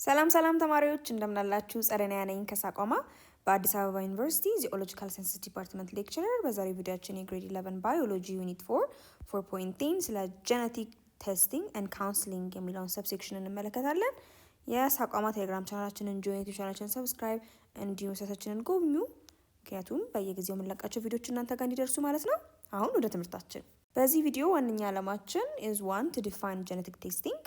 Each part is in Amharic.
ሰላም ተማሪዎች እንደምናላችሁ ጸደኒያ ነኝ ከሳቋማ በአዲስ አበባ ዩኒቨርሲቲ ጂኦሎጂካል ሳይንስ ዲፓርትመንት ሌክቸረር። በዛሬው ቪዲዮአችን የግሬድ 11 ባዮሎጂ ዩኒት 4.10 ስለ ጄኔቲክ ቴስቲንግ ኤንድ ካውንስሊንግ የሚለውን ሰብሴክሽን እንመለከታለን። የሳቋማ ቴሌግራም ቻናላችንን ጆይን፣ ዩቲዩብ ቻናላችንን ሰብስክራይብ እንዲሁም ዌብሳይታችንን ጎብኙ። ምክንያቱም በየጊዜው የምንለቃቸው ቪዲዮዎች እናንተ ጋር እንዲደርሱ ማለት ነው። አሁን ወደ ትምህርታችን። በዚህ ቪዲዮ ዋነኛ ዓላማችን is one to define genetic testing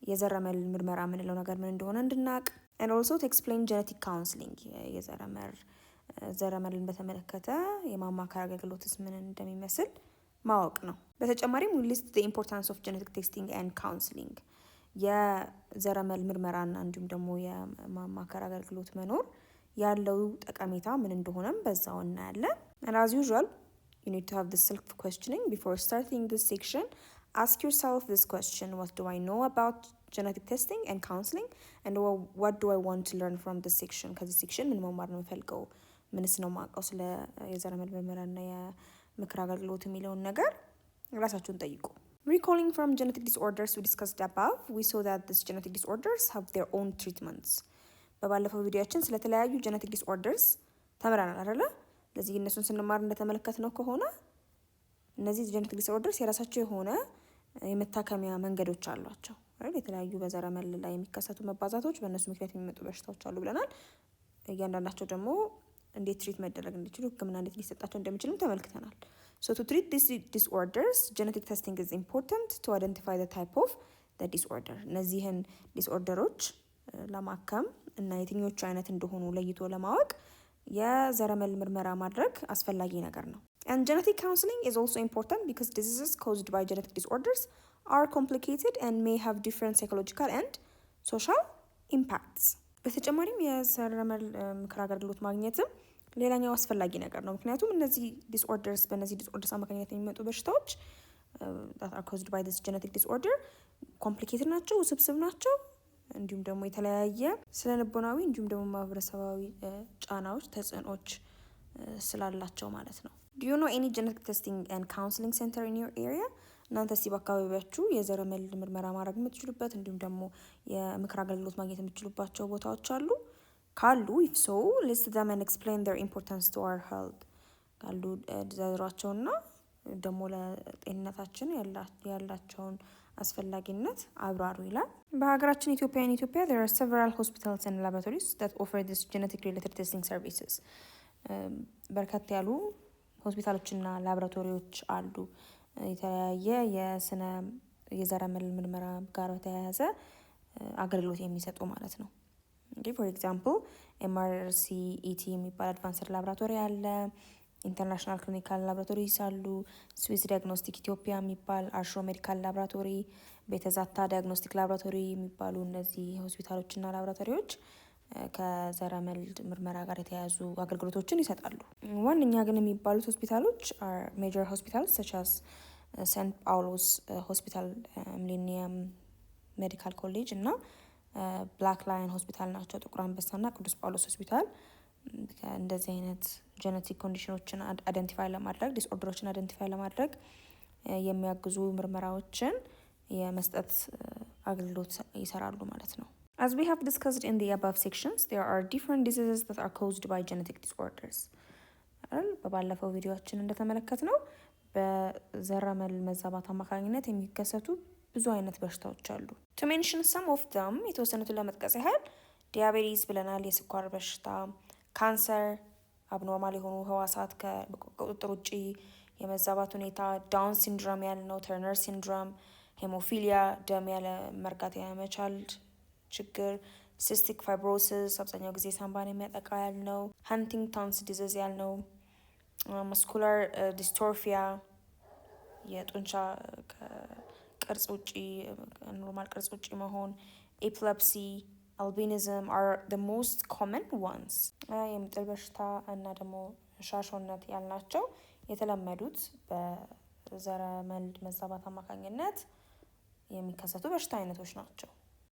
የዘረመል ምርመራ የምንለው ነገር ምን እንደሆነ እንድናቅ and also to explain genetic counseling ዘረመልን በተመለከተ የማማከር አገልግሎትስ ምን እንደሚመስል ማወቅ ነው። በተጨማሪም we list the importance of genetic testing and counseling የዘረመል ምርመራና እንዲሁም ደግሞ የማማከር አገልግሎት መኖር ያለው ጠቀሜታ ምን እንደሆነም በዛው እናያለን። and as usual you need to have this self questioning before starting this section. Ask yourself this question: what do I know about genetic testing and counseling, and what do I want to learn from this section? ከዚህ section ምን መማር ነው የምፈልገው፣ ምንስ ነው ማውቀው ስለ የዘረመል ምርመራና የምክር አገልግሎት የሚለውን ነገር ራሳችሁን ጠይቁ። Recalling from genetic disorders we discussed above, we saw that these genetic disorders have their own treatments. በባለፈው ቪዲዮአችን ስለ ተለያዩ genetic disorders ተምረናል አይደለ? ለዚህ እነሱን ስንማር እንደተመለከትነው ከሆነ እነዚህ genetic disorders የራሳቸው የሆነ የመታከሚያ መንገዶች አሏቸው አይደል? የተለያዩ በዘረመል ላይ የሚከሰቱ መባዛቶች በእነሱ ምክንያት የሚመጡ በሽታዎች አሉ ብለናል። እያንዳንዳቸው ደግሞ እንዴት ትሪት መደረግ እንደሚችሉ ሕክምና እንዴት ሊሰጣቸው እንደሚችልም ተመልክተናል። So to treat these disorders, genetic testing is important to identify the type of the disorder. እነዚህን ዲስኦርደሮች ለማከም እና የትኞቹ አይነት እንደሆኑ ለይቶ ለማወቅ የዘረመል ምርመራ ማድረግ አስፈላጊ ነገር ነው። And genetic counseling is also important because diseases caused by genetic disorders are complicated and may have different psychological and social impacts. በተጨማሪም የዘረመል ምክር አገልግሎት ማግኘትም ሌላኛው አስፈላጊ ነገር ነው። ምክንያቱም እነዚህ ዲስኦርደርስ በእነዚህ ዲስኦርደርስ አማካኝነት የሚመጡ በሽታዎች that are caused by this genetic disorder complicated ናቸው፣ ውስብስብ ናቸው። እንዲሁም ደግሞ የተለያየ ስለልቦናዊ እንዲሁም ደግሞ ማህበረሰባዊ ጫናዎች፣ ተጽዕኖዎች ስላላቸው ማለት ነው። Do you know any genetic testing and counseling center in your area? እናንተ እስቲ በአካባቢያችሁ የዘረመል ምርመራ ማድረግ የምትችሉበት እንዲሁም ደግሞ የምክር አገልግሎት ማግኘት የምትችሉባቸው ቦታዎች አሉ? ካሉ if so, list them and explain their importance to our health. ካሉ ዘርዝሯቸውና ደግሞ ለጤንነታችን ያላቸውን አስፈላጊነት አብራሩ ይላል። በሀገራችን ኢትዮጵያ there are several hospitals and laboratories that offer this genetic related testing services. በርከት ያሉ ሆስፒታሎችና ላቦራቶሪዎች አሉ የተለያየ የዘረመል ምርመራ ጋር በተያያዘ አገልግሎት የሚሰጡ ማለት ነው። እንግዲህ for example MRCET የሚባል አድቫንስድ ላቦራቶሪ አለ፣ ኢንተርናሽናል ክሊኒካል ላቦራቶሪስ አሉ፣ ስዊስ ዲያግኖስቲክ ኢትዮጵያ የሚባል አርሾ ሜዲካል ላቦራቶሪ፣ ቤተዛታ ዲያግኖስቲክ ላቦራቶሪ የሚባሉ እነዚህ ሆስፒታሎችና ላቦራቶሪዎች ከዘረመል ምርመራ ጋር የተያያዙ አገልግሎቶችን ይሰጣሉ። ዋነኛ ግን የሚባሉት ሆስፒታሎች ሜጀር ሆስፒታልስ such as ሴንት ጳውሎስ ሆስፒታል፣ ሚሌኒየም ሜዲካል ኮሌጅ እና ብላክ ላየን ሆስፒታል ናቸው። ጥቁር አንበሳና ቅዱስ ጳውሎስ ሆስፒታል እንደዚህ አይነት ጄኔቲክ ኮንዲሽኖችን አይደንቲፋይ ለማድረግ ዲስኦርደሮችን አይደንቲፋይ ለማድረግ የሚያግዙ ምርመራዎችን የመስጠት አገልግሎት ይሰራሉ ማለት ነው። As we have discussed in the above sections, there are different diseases that are caused by genetic disorders. በባለፈው ቪዲዮአችን እንደተመለከትነው በዘረመል መዛባት አማካኝነት የሚከሰቱ ብዙ አይነት በሽታዎች አሉ። To mention some of them, የተወሰኑትን ለመጥቀስ ያህል ዲያቤቲስ ብለናል፣ የስኳር በሽታ፣ ካንሰር፣ አብኖርማል የሆኑ ህዋሳት ከቁጥጥር ውጪ የመዛባት ሁኔታ፣ ዳውን ሲንድሮም ያልነው፣ ተርነር ሲንድሮም፣ ሄሞፊሊያ ደም ያለ መርጋት ያመቻል ችግር፣ ሲስቲክ ፋይብሮሲስ አብዛኛው ጊዜ ሳምባን የሚያጠቃ ያልነው፣ ሃንቲንግተንስ ዲዚዝ ያልነው፣ ማስኩላር ዲስቶርፊያ የጡንቻ ቅርጽ ውጪ ኖርማል ቅርጽ ውጪ መሆን፣ ኤፒሌፕሲ፣ አልቢኒዝም are the most common ones. የምጥል በሽታ እና ደግሞ ሻሾነት ያልናቸው የተለመዱት በዘረመል መዛባት አማካኝነት የሚከሰቱ በሽታ አይነቶች ናቸው።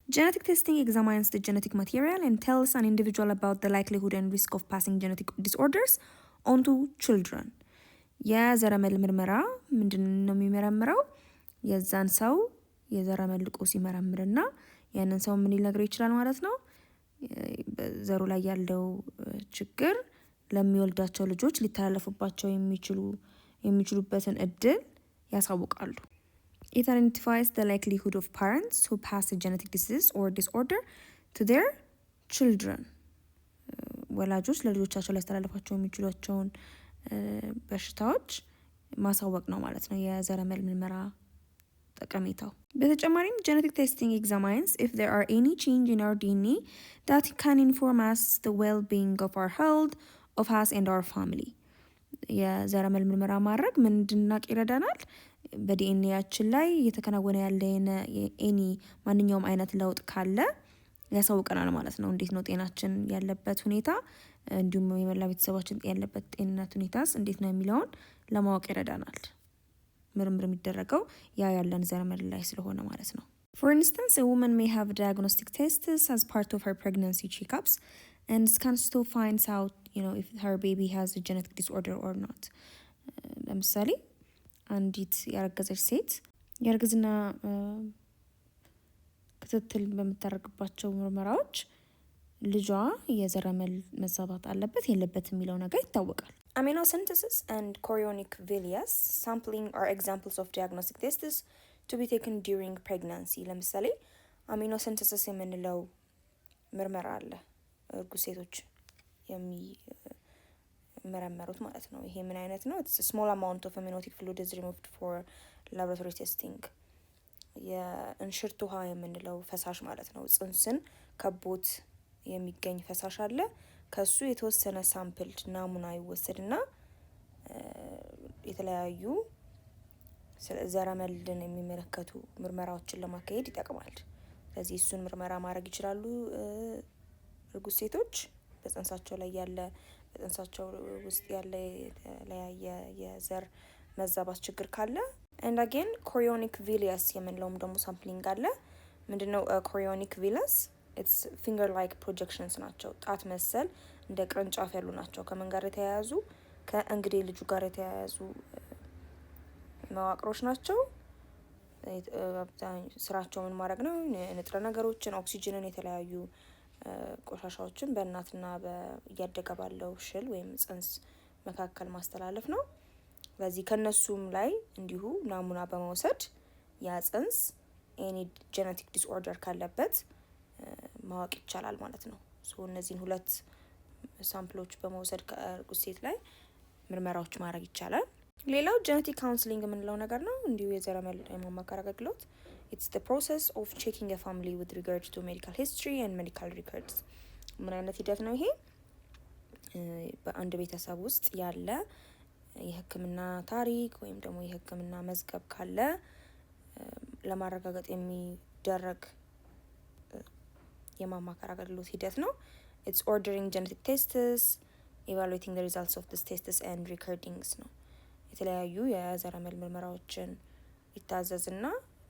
Genetic testing examines the genetic material and tells an individual about the likelihood and risk of passing genetic disorders onto children. የዘረመል ምርመራ ምንድን ነው የሚመረምረው? የዛን ሰው የዘረመል ልቆ ሲመረምርና ያንን ሰው ምን ሊነግረው ይችላል ማለት ነው? ዘሩ ላይ ያለው ችግር ለሚወልዳቸው ልጆች ሊተላለፉባቸው የሚችሉበትን እድል ያሳውቃሉ። It identifies the likelihood of parents who pass a genetic disease or disorder to their children. ወላጆች ለልጆቻቸው ሊያስተላልፏቸው የሚችሏቸውን በሽታዎች ማሳወቅ ነው ማለት ነው የዘረመል ምርመራ ጠቀሜታው። በተጨማሪም genetic testing examines if there are any change in our DNA that can inform us the well-being of our health, of us and our family. የዘረመል ምርመራ ማድረግ ምን እንድናቅ ይረዳናል? በዲኤንኤያችን ላይ እየተከናወነ ያለ ኤኒ ማንኛውም አይነት ለውጥ ካለ ያሳውቀናል ማለት ነው። እንዴት ነው ጤናችን ያለበት ሁኔታ፣ እንዲሁም የመላ ቤተሰባችን ያለበት ጤንነት ሁኔታስ እንዴት ነው የሚለውን ለማወቅ ይረዳናል። ምርምር የሚደረገው ያለን ዘረመል ላይ ስለሆነ ማለት ነው። For instance, a woman may have diagnostic tests as part of her pregnancy checkups and scans to find out, if her baby has a genetic disorder or not. ለምሳሌ አንዲት ያረገዘች ሴት የእርግዝና ክትትል በምታደርግባቸው ምርመራዎች ልጇ የዘረመል መዛባት አለበት የለበትም የሚለው ነገር ይታወቃል። Amniocentesis and chorionic villus sampling are examples of diagnostic tests to be taken during pregnancy. ለምሳሌ amniocentesis የምንለው ምርመራ አለ፣ እርጉዝ ሴቶች የሚመረመሩት ማለት ነው። ይሄ ምን አይነት ነው? It's a small amount of amniotic fluid is removed for laboratory testing. የእንሽርት ውሃ የምንለው ፈሳሽ ማለት ነው። ጽንስን ከቦት የሚገኝ ፈሳሽ አለ። ከሱ የተወሰነ ሳምፕል ናሙና ይወሰድና የተለያዩ ዘረመልን የሚመለከቱ ምርመራዎችን ለማካሄድ ይጠቅማል። ስለዚህ እሱን ምርመራ ማድረግ ይችላሉ እርጉዝ ሴቶች በጽንሳቸው ውስጥ ያለ የተለያየ የዘር መዛባት ችግር ካለ። and again chorionic villus የምንለውም ደግሞ ሳምፕሊንግ አለ። ምንድነው chorionic villus? it's finger like projections ናቸው። ጣት መሰል እንደ ቅርንጫፍ ያሉ ናቸው። ከምን ጋር የተያያዙ? ከእንግዴ ልጁ ጋር የተያያዙ መዋቅሮች ናቸው። ስራቸው ምን ማድረግ ነው? ንጥረ ነገሮችን፣ ኦክሲጅንን፣ የተለያዩ ቆሻሻዎችን በእናትና እያደገ ባለው ሽል ወይም ጽንስ መካከል ማስተላለፍ ነው። በዚህ ከነሱም ላይ እንዲሁ ናሙና በመውሰድ ያ ጽንስ ኤኒ ጄኔቲክ ዲስኦርደር ካለበት ማወቅ ይቻላል ማለት ነው። እነዚህን ሁለት ሳምፕሎች በመውሰድ ከእርጉዝ ሴት ላይ ምርመራዎች ማድረግ ይቻላል። ሌላው ጄኔቲክ ካውንስሊንግ የምንለው ነገር ነው። እንዲሁ የዘረመል የማማከር አገልግሎት it's the process of checking a family with regard to medical history and medical records. ምን አይነት ሂደት ነው ይሄ? በአንድ ቤተሰብ ውስጥ ያለ የሕክምና ታሪክ ወይም ደግሞ የሕክምና መዝገብ ካለ ለማረጋገጥ የሚደረግ የማማከር አገልግሎት ሂደት ነው። it's ordering genetic tests, evaluating the results of these tests and recordings ነው። የተለያዩ የዘረመል ምርመራዎችን ይታዘዝና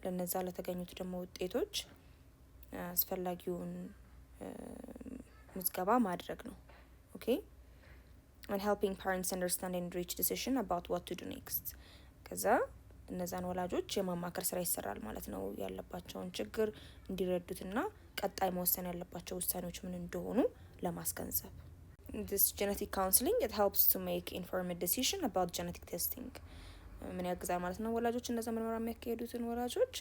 ለነዛ ለተገኙት ደግሞ ውጤቶች አስፈላጊውን ምዝገባ ማድረግ ነው። ኦኬ and helping parents understand and reach decision about what to do next. ከዛ እነዛን ወላጆች የማማከር ስራ ይሰራል ማለት ነው። ያለባቸውን ችግር እንዲረዱትና ቀጣይ መወሰን ያለባቸው ውሳኔዎች ምን እንደሆኑ ለማስገንዘብ። This genetic counseling it helps to make informed decision about genetic testing. ምን ያግዛል ማለት ነው? ወላጆች እነዛ ምርመራ የሚያካሂዱትን ወላጆች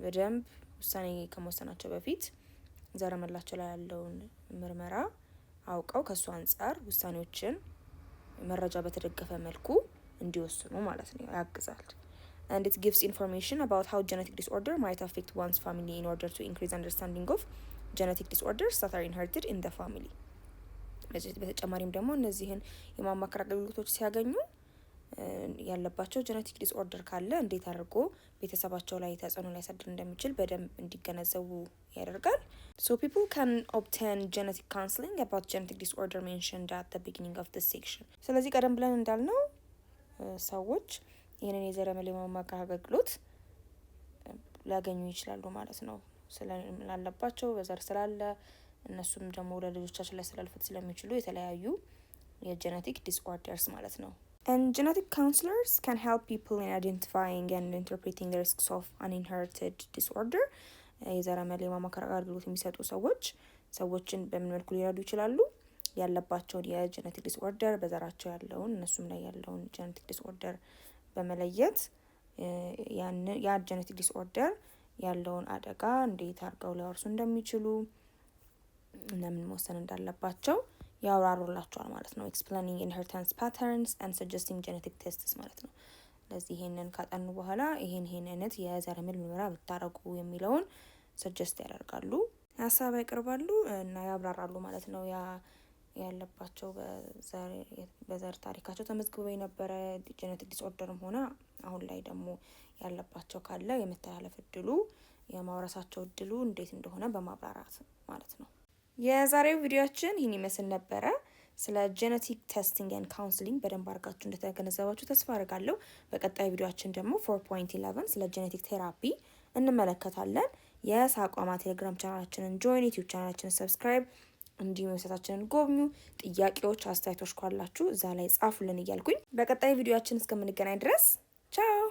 በደንብ ውሳኔ ከመወሰናቸው በፊት ዘረመላቸው ላይ ያለውን ምርመራ አውቀው ከሱ አንፃር ውሳኔዎችን መረጃ በተደገፈ መልኩ እንዲወስኑ ማለት ነው ያግዛል። And it gives information about how genetic disorder might affect one's family in order to increase understanding of genetic disorders that are inherited in the family. በተጨማሪም ደግሞ እነዚህን የማማከር አገልግሎቶች ሲያገኙ ያለባቸው ጄኔቲክ ዲስኦርደር ካለ እንዴት አድርጎ ቤተሰባቸው ላይ ተጽዕኖ ሊያሳድር እንደሚችል በደንብ እንዲገነዘቡ ያደርጋል። So people can obtain genetic counseling about genetic disorder mentioned at the beginning of this section. ስለዚህ ቀደም ብለን እንዳልነው ሰዎች ይህንን የዘረመል የማማከር አገልግሎት ሊያገኙ ይችላሉ ማለት ነው። ስላለባቸው በዘር ስላለ እነሱም ደግሞ ለልጆቻቸው ላይ ስላልፉት ስለሚችሉ የተለያዩ የጄኔቲክ ዲስኦርደርስ ማለት ነው። And genetic counselors can help people in identifying and interpreting the risks of an inherited disorder. የዘረመል የማማከር አገልግሎት የሚሰጡ ሰዎችን በምን መልኩ ሊረዱ ይችላሉ? ያለባቸውን የጄኔቲክ ዲስኦርደር በዘራቸው ያለውን እነሱም ላይ ያለውን ጄኔቲክ ዲስኦርደር በመለየት ያ ጄኔቲክ ዲስኦርደር ያለውን አደጋ እንዴት አድርገው ሊያወርሱ እንደሚችሉ ለምን መወሰን እንዳለባቸው ያብራሩላቸዋል ማለት ነው። ኤክስፕሌኒንግ ኢንሄሪታንስ ፓተርንስ ኤንድ ሰጀስቲንግ ጄኔቲክ ቴስትስ ማለት ነው። ስለዚህ ይሄንን ካጠኑ በኋላ ይሄን አይነት የዘረመል ምርመራ ብታረጉ የሚለውን ሰጀስት ያደርጋሉ፣ ሀሳብ ያቀርባሉ እና ያብራራሉ ማለት ነው። ያለባቸው በዘር ታሪካቸው ተመዝግበው የነበረ ጄኔቲክ ዲስኦርደርም ሆነ አሁን ላይ ደግሞ ያለባቸው ካለ የመተላለፍ እድሉ የማውረሳቸው እድሉ እንዴት እንደሆነ በማብራራት ማለት ነው። የዛሬው ቪዲዮአችን ይህን ይመስል ነበረ። ስለ ጄኔቲክ ቴስቲንግ ኤንድ ካውንስሊንግ በደንብ አድርጋችሁ እንደተገነዘባችሁ ተስፋ አድርጋለሁ። በቀጣይ ቪዲዮአችን ደግሞ 4.11 ስለ ጄኔቲክ ቴራፒ እንመለከታለን። የሳቋማ ቴሌግራም ቻናላችንን ጆይን፣ ዩቲዩብ ቻናላችንን ሰብስክራይብ እንዲሁም ዌብሳይታችንን ጎብኙ። ጥያቄዎች፣ አስተያየቶች ካላችሁ እዛ ላይ ጻፉልን እያልኩኝ በቀጣይ ቪዲዮአችን እስከምንገናኝ ድረስ ቻው።